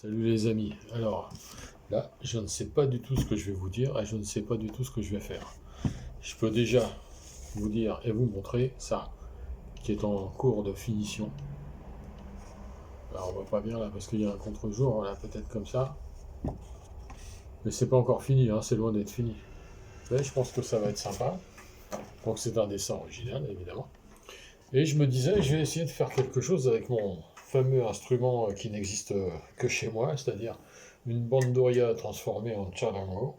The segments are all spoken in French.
Salut les amis. Alors là, je ne sais pas du tout ce que je vais vous dire et je ne sais pas du tout ce que je vais faire. Je peux déjà vous dire et vous montrer ça qui est en cours de finition. Alors on voit pas bien là parce qu'il y a un contre-jour là peut-être comme ça. Mais c'est pas encore fini, hein, c'est loin d'être fini. Mais je pense que ça va être sympa. Donc c'est un dessin original évidemment. Et je me disais, je vais essayer de faire quelque chose avec mon fameux instrument qui n'existe que chez moi, c'est-à-dire une bandoria transformée en charango,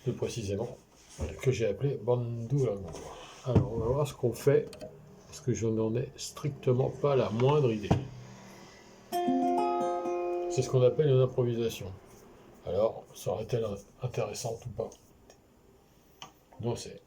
plus précisément, que j'ai appelé bandurango. Alors on va voir ce qu'on fait, parce que je n'en ai strictement pas la moindre idée. C'est ce qu'on appelle une improvisation. Alors, serait-elle intéressante ou pas? Non, c'est...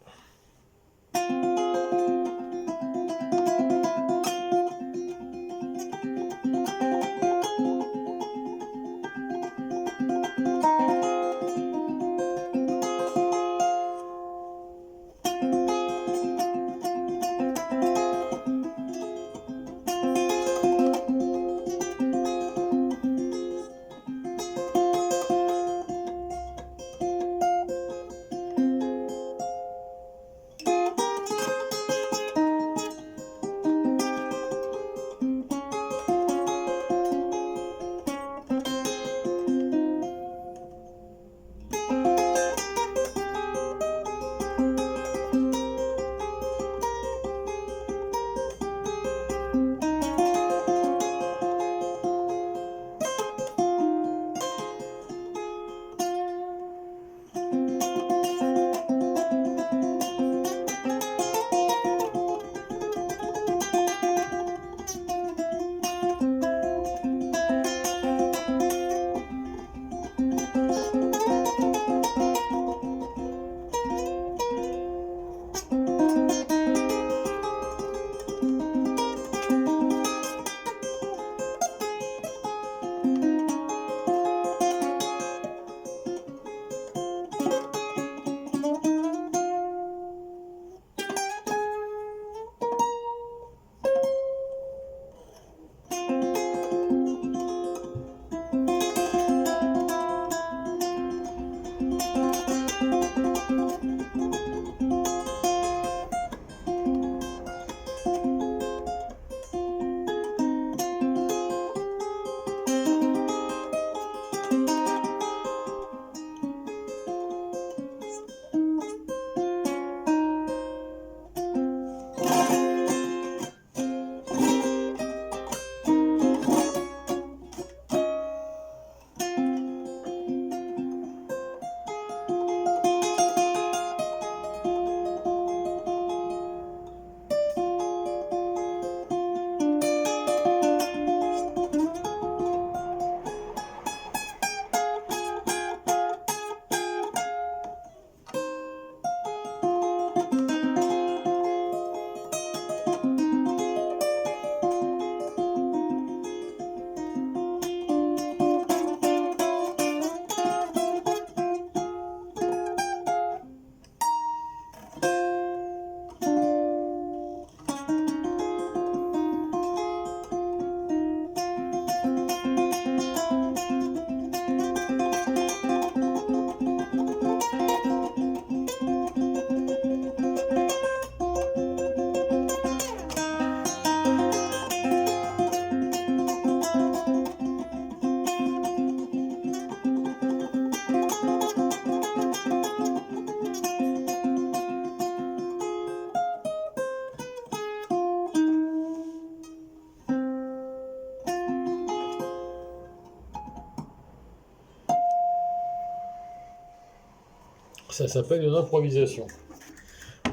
Ça s'appelle une improvisation.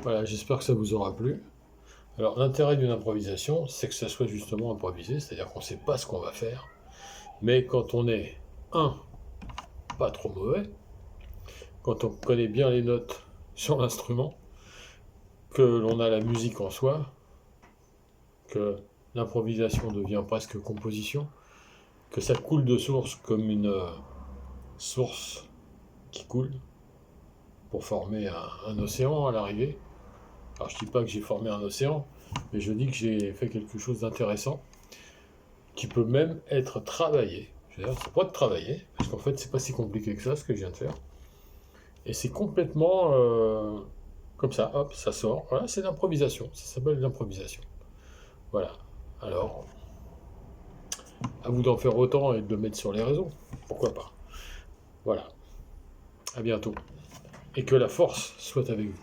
Voilà, j'espère que ça vous aura plu. Alors l'intérêt d'une improvisation, c'est que ça soit justement improvisé, c'est-à-dire qu'on ne sait pas ce qu'on va faire, mais quand on est, pas trop mauvais, quand on connaît bien les notes sur l'instrument, que l'on a la musique en soi, que l'improvisation devient presque composition, que ça coule de source comme une source qui coule pour former un océan à l'arrivée. Alors je ne dis pas que j'ai formé un océan, mais je dis que j'ai fait quelque chose d'intéressant qui peut peut même être travaillé. Je veux dire, ça peut être travaillé, parce qu'en fait, c'est pas si compliqué que ça, ce que je viens de faire. Et c'est complètement comme ça, hop, ça sort. Voilà, c'est l'improvisation. Ça s'appelle l'improvisation. Voilà. Alors, à vous d'en faire autant et de le mettre sur les réseaux. Pourquoi pas. Voilà. À bientôt. Et que la force soit avec vous.